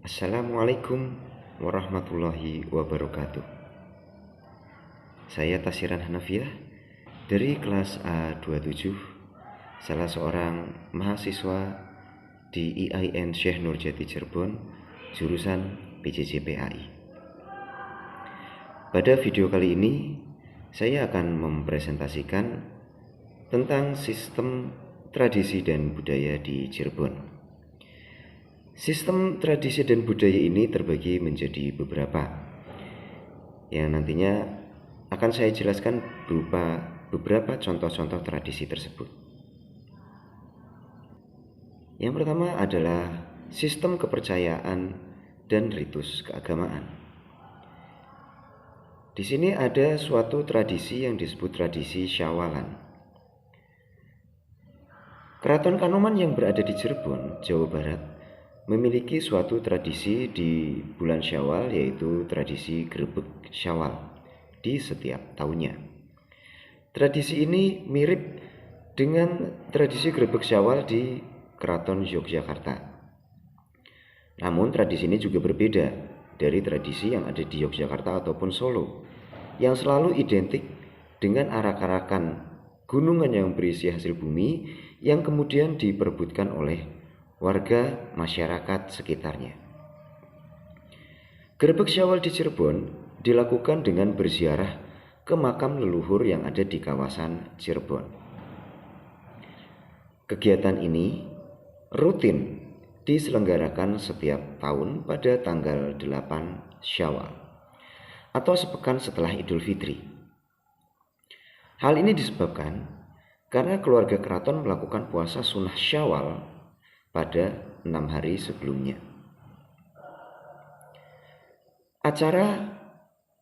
Assalamualaikum warahmatullahi wabarakatuh. Saya Tasiran Hanafiah dari kelas A27, salah seorang mahasiswa di IAIN Syekh Nurjati Cirebon, jurusan PJJ-PAI. Pada video kali ini, saya akan mempresentasikan tentang sistem tradisi dan budaya di Cirebon. Sistem tradisi dan budaya ini terbagi menjadi beberapa, yang nantinya akan saya jelaskan berupa beberapa contoh-contoh tradisi tersebut. Yang pertama adalah sistem kepercayaan dan ritus keagamaan. Di sini ada suatu tradisi yang disebut tradisi Syawalan. Keraton Kanoman yang berada di Cirebon, Jawa Barat, memiliki suatu tradisi di bulan Syawal, yaitu tradisi Grebeg Syawal di setiap tahunnya. Tradisi ini mirip dengan tradisi Grebeg Syawal di Keraton Yogyakarta. Namun tradisi ini juga berbeda dari tradisi yang ada di Yogyakarta ataupun Solo, yang selalu identik dengan arak-arakan gunungan yang berisi hasil bumi yang kemudian diperebutkan oleh warga masyarakat sekitarnya. Grebeg Syawal di Cirebon dilakukan dengan berziarah ke makam leluhur yang ada di kawasan Cirebon. Kegiatan ini rutin diselenggarakan setiap tahun pada tanggal 8 Syawal atau sepekan setelah Idul Fitri. Hal ini disebabkan karena keluarga keraton melakukan puasa sunnah Syawal pada 6 hari sebelumnya. Acara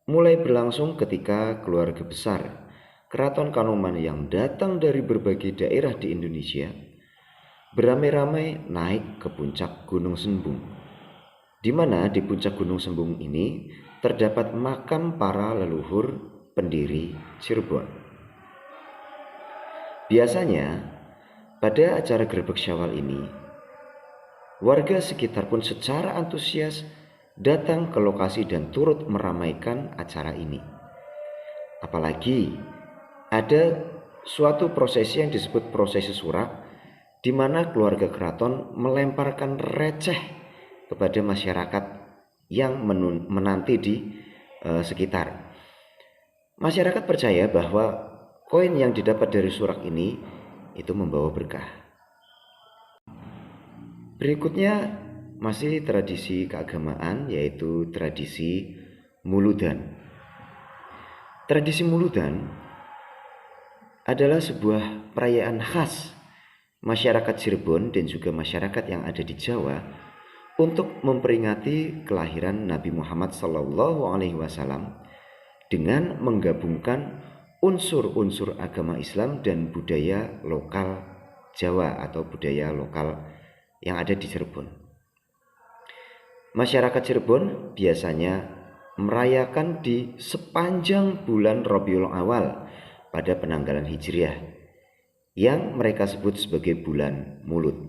mulai berlangsung ketika keluarga besar Keraton Kanoman yang datang dari berbagai daerah di Indonesia beramai-ramai naik ke puncak Gunung Sembung, di mana di puncak Gunung Sembung ini terdapat makam para leluhur pendiri Cirebon. Biasanya pada acara Grebeg Syawal ini, warga sekitar pun secara antusias datang ke lokasi dan turut meramaikan acara ini. Apalagi ada suatu prosesi yang disebut prosesi surak, di mana keluarga keraton melemparkan receh kepada masyarakat yang menanti di sekitar. Masyarakat percaya bahwa koin yang didapat dari surak ini itu membawa berkah. Berikutnya masih tradisi keagamaan, yaitu tradisi Muludan. Tradisi Muludan adalah sebuah perayaan khas masyarakat Cirebon dan juga masyarakat yang ada di Jawa untuk memperingati kelahiran Nabi Muhammad SAW dengan menggabungkan unsur-unsur agama Islam dan budaya lokal Jawa atau budaya lokal yang ada di Cirebon. Masyarakat Cirebon biasanya merayakan di sepanjang bulan Rabiul Awal pada penanggalan Hijriah, yang mereka sebut sebagai bulan Mulud.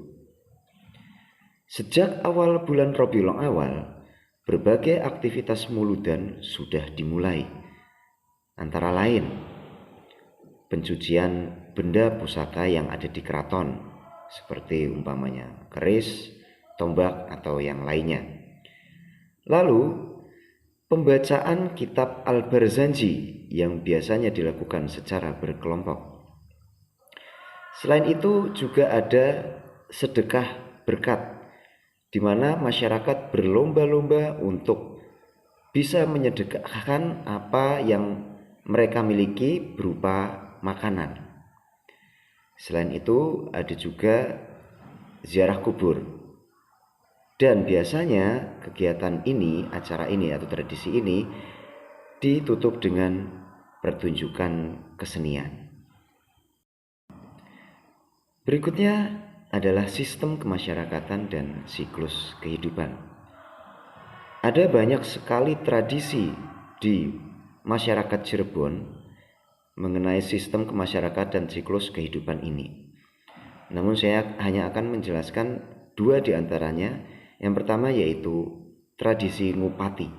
Sejak awal bulan Rabiul Awal, berbagai aktivitas Muludan sudah dimulai. Antara lain, pencucian benda pusaka yang ada di keraton, seperti umpamanya keris, tombak, atau yang lainnya. Lalu, pembacaan kitab Al-Barzanji yang biasanya dilakukan secara berkelompok. Selain itu juga ada sedekah berkat, di mana masyarakat berlomba-lomba untuk bisa menyedekahkan apa yang mereka miliki berupa makanan. Selain itu ada juga ziarah kubur. Dan biasanya kegiatan ini, acara ini atau tradisi ini ditutup dengan pertunjukan kesenian. Berikutnya adalah sistem kemasyarakatan dan siklus kehidupan. Ada banyak sekali tradisi di masyarakat Cirebon mengenai sistem kemasyarakatan dan siklus kehidupan ini. Namun saya hanya akan menjelaskan dua di antaranya. Yang pertama yaitu tradisi ngupati.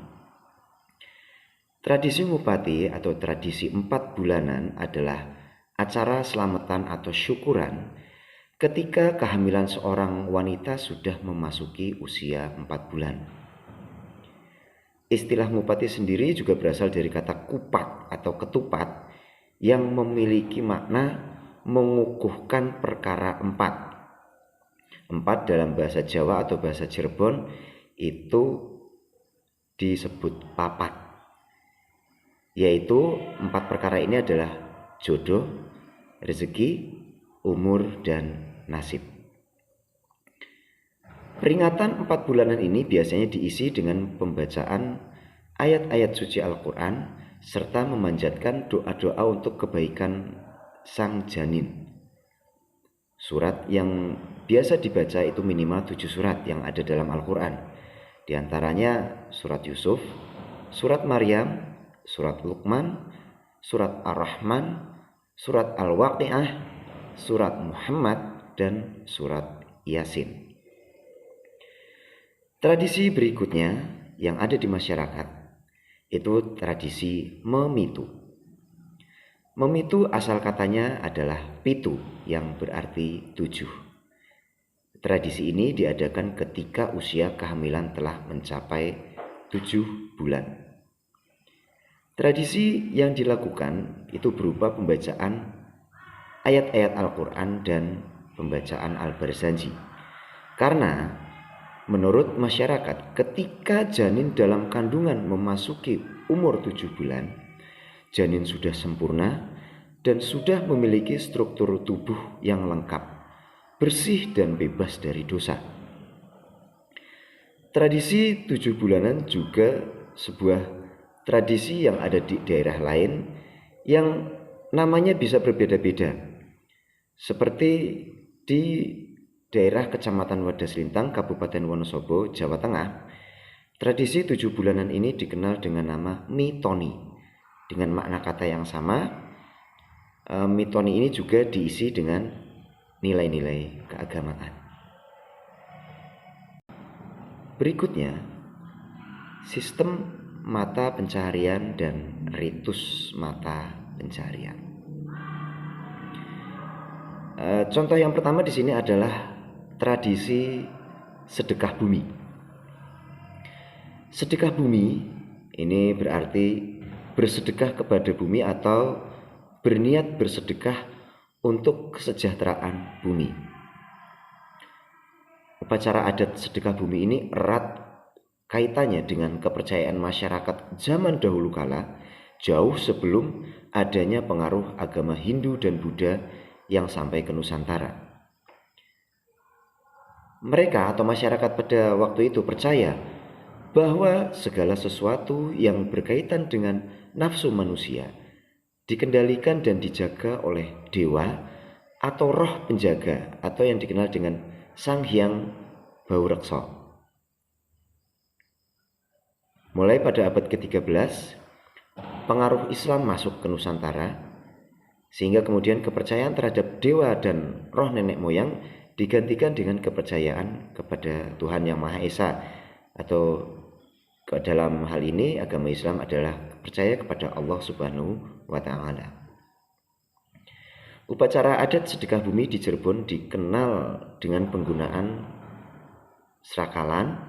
Tradisi ngupati atau tradisi 4 bulanan adalah acara selamatan atau syukuran ketika kehamilan seorang wanita sudah memasuki usia 4 bulan. Istilah ngupati sendiri juga berasal dari kata kupat atau ketupat yang memiliki makna mengukuhkan perkara 4. 4 dalam bahasa Jawa atau bahasa Cirebon itu disebut papat, yaitu 4 perkara ini adalah jodoh, rezeki, umur, dan nasib. Peringatan 4 bulanan ini biasanya diisi dengan pembacaan ayat-ayat suci Al-Quran serta memanjatkan doa-doa untuk kebaikan sang janin. Surat yang biasa dibaca itu minimal 7 surat yang ada dalam Al-Quran. Di antaranya surat Yusuf, surat Maryam, surat Luqman, surat Ar-Rahman, surat Al-Waqi'ah, surat Muhammad, dan surat Yasin. Tradisi berikutnya yang ada di masyarakat itu tradisi memitu. Memitu asal katanya adalah pitu yang berarti 7. Tradisi ini diadakan ketika usia kehamilan telah mencapai 7 bulan. Tradisi yang dilakukan itu berupa pembacaan ayat-ayat Al-Quran dan pembacaan Al-Barzanji. Karena menurut masyarakat ketika janin dalam kandungan memasuki umur 7 bulan, janin sudah sempurna dan sudah memiliki struktur tubuh yang lengkap, bersih dan bebas dari dosa. Tradisi 7 bulanan juga sebuah tradisi yang ada di daerah lain yang namanya bisa berbeda-beda. Seperti di daerah Kecamatan Wadaslintang, Kabupaten Wonosobo, Jawa Tengah, tradisi 7 bulanan ini dikenal dengan nama mitoni. Dengan makna kata yang sama, mitoni ini juga diisi dengan nilai-nilai keagamaan. Berikutnya, sistem mata pencaharian dan ritus mata pencaharian. Contoh yang pertama di sini adalah tradisi sedekah bumi. Sedekah bumi ini berarti bersedekah kepada bumi atau berniat bersedekah untuk kesejahteraan bumi. Upacara adat sedekah bumi ini erat kaitannya dengan kepercayaan masyarakat zaman dahulu kala, jauh sebelum adanya pengaruh agama Hindu dan Buddha yang sampai ke Nusantara. Mereka atau masyarakat pada waktu itu percaya bahwa segala sesuatu yang berkaitan dengan nafsu manusia dikendalikan dan dijaga oleh dewa atau roh penjaga atau yang dikenal dengan Sang Hyang Baureksa. Mulai pada abad ke-13, pengaruh Islam masuk ke Nusantara, sehingga kemudian kepercayaan terhadap dewa dan roh nenek moyang digantikan dengan kepercayaan kepada Tuhan Yang Maha Esa, atau dalam hal ini agama Islam adalah percaya kepada Allah Subhanahu wa Ta'ala. Upacara adat sedekah bumi di Cirebon dikenal dengan penggunaan srakalan,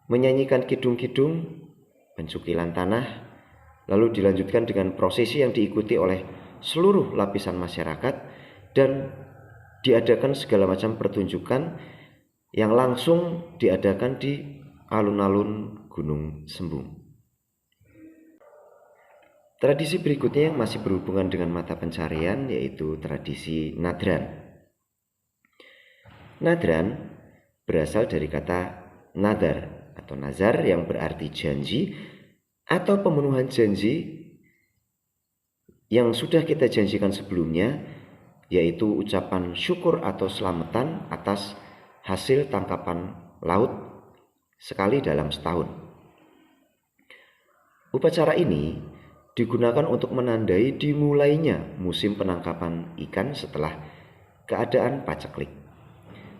menyanyikan kidung-kidung, pencukilan tanah, lalu dilanjutkan dengan prosesi yang diikuti oleh seluruh lapisan masyarakat dan diadakan segala macam pertunjukan yang langsung diadakan di alun-alun Gunung Sembung. Tradisi berikutnya yang masih berhubungan dengan mata pencarian yaitu tradisi nadran. Nadran berasal dari kata nadar atau nazar yang berarti janji atau pemenuhan janji yang sudah kita janjikan sebelumnya, yaitu ucapan syukur atau selamatan atas hasil tangkapan laut sekali dalam setahun. Upacara ini digunakan untuk menandai dimulainya musim penangkapan ikan setelah keadaan paceklik,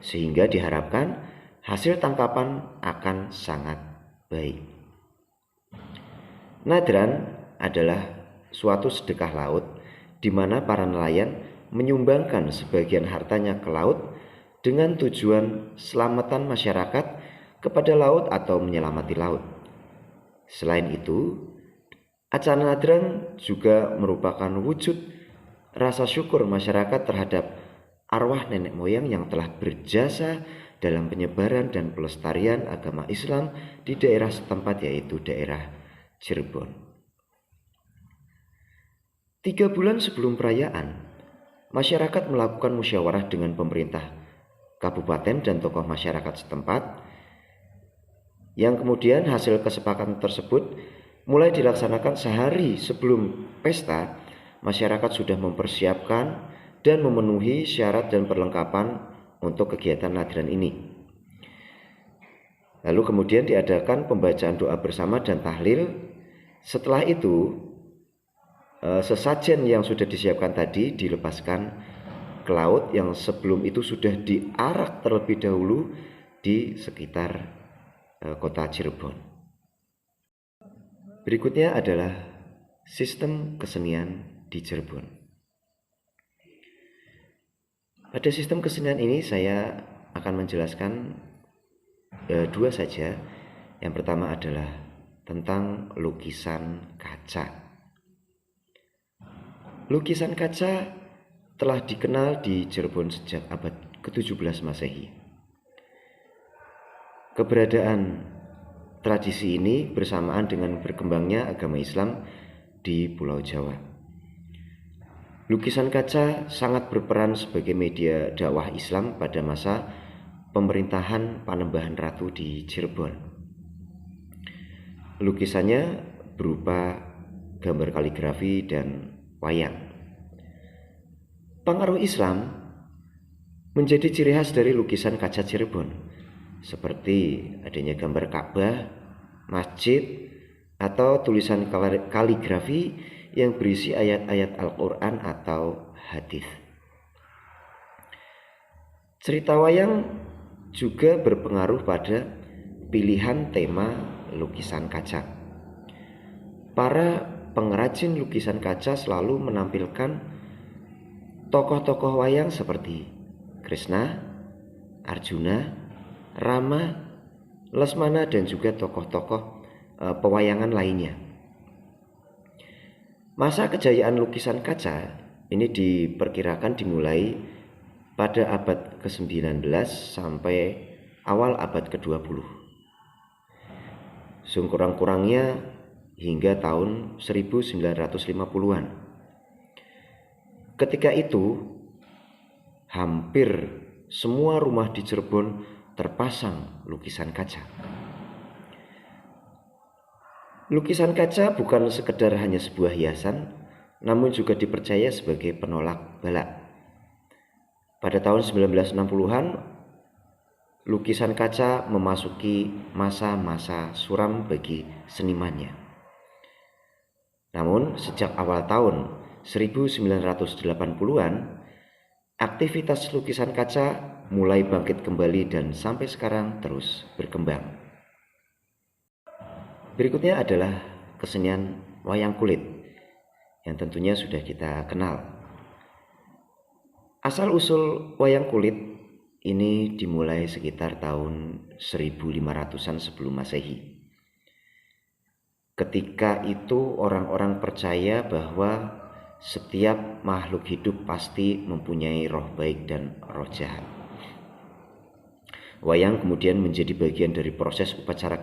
sehingga diharapkan hasil tangkapan akan sangat baik. Nadran adalah suatu sedekah laut di mana para nelayan menyumbangkan sebagian hartanya ke laut dengan tujuan selamatan masyarakat kepada laut atau menyelamati laut. Selain itu, acara nadran juga merupakan wujud rasa syukur masyarakat terhadap arwah nenek moyang yang telah berjasa dalam penyebaran dan pelestarian agama Islam di daerah setempat, yaitu daerah Cirebon. 3 bulan sebelum perayaan, masyarakat melakukan musyawarah dengan pemerintah kabupaten dan tokoh masyarakat setempat, yang kemudian hasil kesepakatan tersebut mulai dilaksanakan sehari sebelum pesta. Masyarakat sudah mempersiapkan dan memenuhi syarat dan perlengkapan untuk kegiatan nadran ini. Lalu kemudian diadakan pembacaan doa bersama dan tahlil. Setelah itu, sesajen yang sudah disiapkan tadi dilepaskan ke laut yang sebelum itu sudah diarak terlebih dahulu di sekitar kota Cirebon. Berikutnya adalah sistem kesenian di Cirebon. Pada sistem kesenian ini saya akan menjelaskan 2 saja. Yang pertama adalah tentang lukisan kaca. Lukisan kaca telah dikenal di Cirebon sejak abad ke-17 Masehi. Keberadaan tradisi ini bersamaan dengan berkembangnya agama Islam di Pulau Jawa. Lukisan kaca sangat berperan sebagai media dakwah Islam pada masa pemerintahan Panembahan Ratu di Cirebon. Lukisannya berupa gambar kaligrafi dan wayang. Pengaruh Islam menjadi ciri khas dari lukisan kaca Cirebon, seperti adanya gambar Ka'bah, masjid, atau tulisan kaligrafi yang berisi ayat-ayat Al-Quran atau hadis. Cerita wayang juga berpengaruh pada pilihan tema lukisan kaca. Para pengrajin lukisan kaca selalu menampilkan tokoh-tokoh wayang seperti Krishna, Arjuna, Rama, Lesmana, dan juga tokoh-tokoh pewayangan lainnya. Masa kejayaan lukisan kaca ini diperkirakan dimulai pada abad ke-19 sampai awal abad ke-20. Sekurang-kurangnya hingga tahun 1950-an. Ketika itu, hampir semua rumah di Cirebon terpasang lukisan kaca. Lukisan kaca bukan sekedar hanya sebuah hiasan, namun juga dipercaya sebagai penolak bala. Pada tahun 1960-an, lukisan kaca memasuki masa-masa suram bagi senimannya. Namun, sejak awal tahun 1980-an, aktivitas lukisan kaca mulai bangkit kembali dan sampai sekarang terus berkembang. Berikutnya adalah kesenian wayang kulit yang tentunya sudah kita kenal. Asal-usul wayang kulit ini dimulai sekitar tahun 1500-an sebelum Masehi. Ketika itu orang-orang percaya bahwa setiap makhluk hidup pasti mempunyai roh baik dan roh jahat. Wayang kemudian menjadi bagian dari proses upacara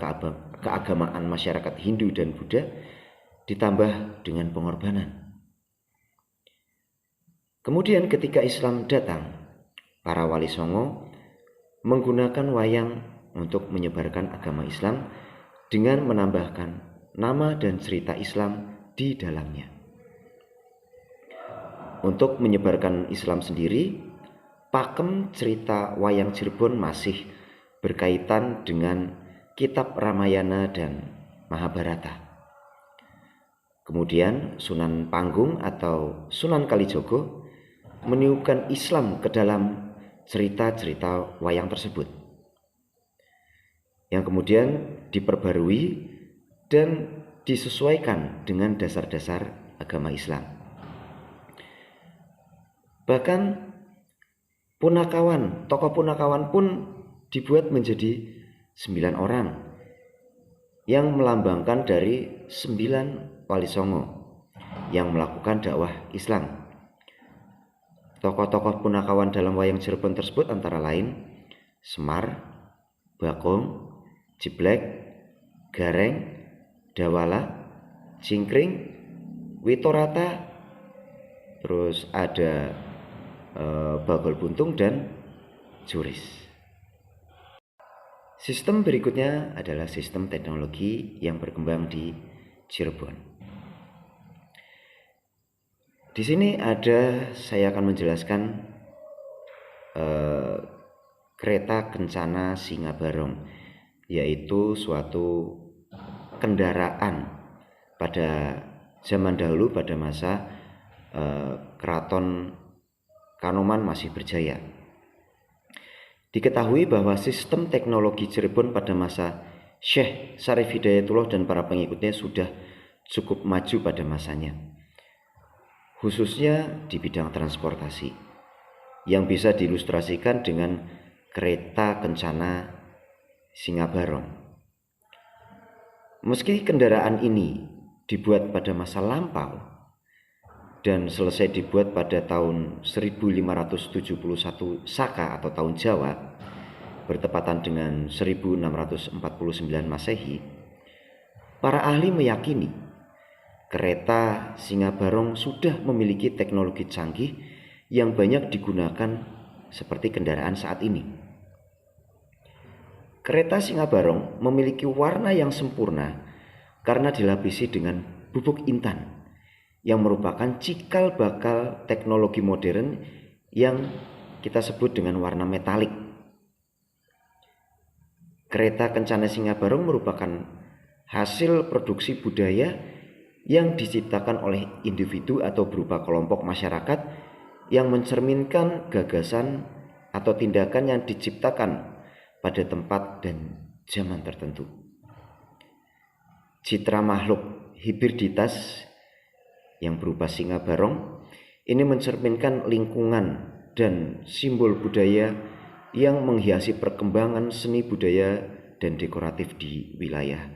keagamaan masyarakat Hindu dan Buddha, ditambah dengan pengorbanan. Kemudian ketika Islam datang, para wali songo menggunakan wayang untuk menyebarkan agama Islam dengan menambahkan nama dan cerita Islam di dalamnya. Untuk menyebarkan Islam sendiri, pakem cerita wayang Cirebon masih berkaitan dengan kitab Ramayana dan Mahabharata. Kemudian Sunan Panggung atau Sunan Kalijogo meniupkan Islam ke dalam cerita-cerita wayang tersebut, yang kemudian diperbarui dan disesuaikan dengan dasar-dasar agama Islam. Bahkan tokoh punakawan pun dibuat menjadi 9 orang yang melambangkan dari 9 wali songo yang melakukan dakwah Islam. Tokoh-tokoh punakawan dalam wayang Cirebon tersebut antara lain Semar, Bakung, Jiblek, Gareng, Dawala, Cingkring, Witorata, terus ada Bagol Buntung dan Juris. Sistem berikutnya adalah sistem teknologi yang berkembang di Cirebon. Di sini saya akan menjelaskan kereta kencana Singa Barong, yaitu suatu kendaraan pada zaman dahulu pada masa Keraton Kanoman masih berjaya. Diketahui bahwa sistem teknologi Cirebon pada masa Syekh Syarif Hidayatullah dan para pengikutnya sudah cukup maju pada masanya, khususnya di bidang transportasi, yang bisa diilustrasikan dengan kereta kencana Singa Barong. Meski kendaraan ini dibuat pada masa lampau dan selesai dibuat pada tahun 1571 Saka atau tahun Jawa, bertepatan dengan 1649 Masehi, para ahli meyakini kereta Singa Barong sudah memiliki teknologi canggih yang banyak digunakan seperti kendaraan saat ini. Kereta Singa Barong memiliki warna yang sempurna karena dilapisi dengan bubuk intan yang merupakan cikal bakal teknologi modern yang kita sebut dengan warna metalik. Kereta kencana Singa Barong merupakan hasil produksi budaya yang diciptakan oleh individu atau berupa kelompok masyarakat yang mencerminkan gagasan atau tindakan yang diciptakan pada tempat dan zaman tertentu. Citra makhluk hibriditas yang berupa Singa Barong ini mencerminkan lingkungan dan simbol budaya yang menghiasi perkembangan seni budaya dan dekoratif di wilayah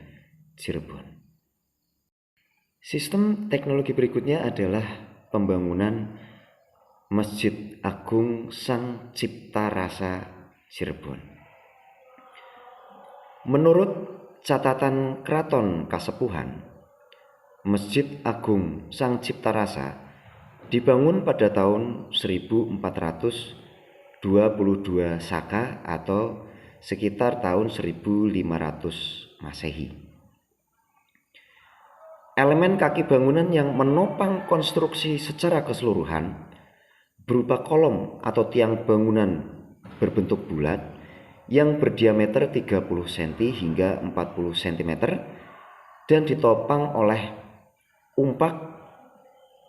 Cirebon. Sistem teknologi berikutnya adalah pembangunan Masjid Agung Sang Cipta Rasa Cirebon. Menurut catatan Keraton Kasepuhan, Masjid Agung Sang Cipta Rasa dibangun pada tahun 1422 Saka atau sekitar tahun 1500 Masehi. Elemen kaki bangunan yang menopang konstruksi secara keseluruhan berupa kolom atau tiang bangunan berbentuk bulat yang berdiameter 30 cm hingga 40 cm dan ditopang oleh umpak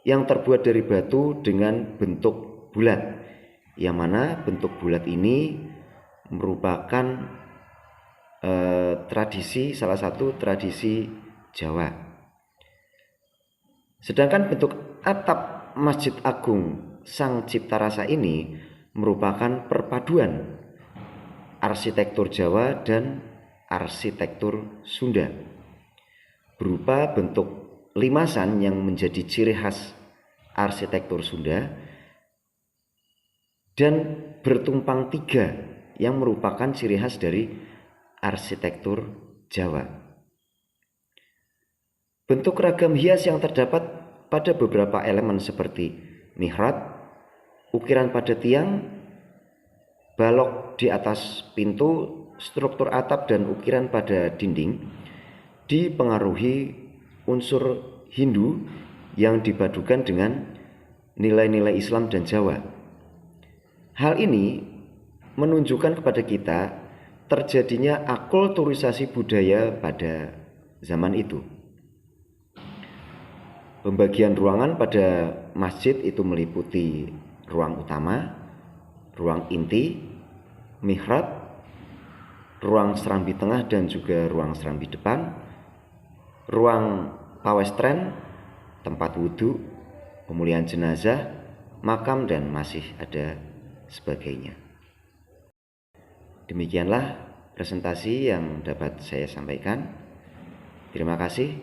yang terbuat dari batu dengan bentuk bulat, yang mana bentuk bulat ini merupakan salah satu tradisi Jawa. Sedangkan bentuk atap Masjid Agung Sang Cipta Rasa ini merupakan perpaduan arsitektur Jawa dan arsitektur Sunda, berupa bentuk limasan yang menjadi ciri khas arsitektur Sunda dan bertumpang tiga yang merupakan ciri khas dari arsitektur Jawa. Bentuk ragam hias yang terdapat pada beberapa elemen seperti mihrab, ukiran pada tiang, balok di atas pintu, struktur atap dan ukiran pada dinding dipengaruhi unsur Hindu yang dipadukan dengan nilai-nilai Islam dan Jawa. Hal ini menunjukkan kepada kita terjadinya akulturisasi budaya pada zaman itu. Pembagian ruangan pada masjid itu meliputi ruang utama, ruang inti, mihrab, ruang serambi tengah dan juga ruang serambi depan, ruang pawestren, tempat wudhu, pemulihan jenazah, makam, dan masih ada sebagainya. Demikianlah presentasi yang dapat saya sampaikan. Terima kasih.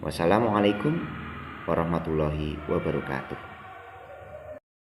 Wassalamualaikum warahmatullahi wabarakatuh.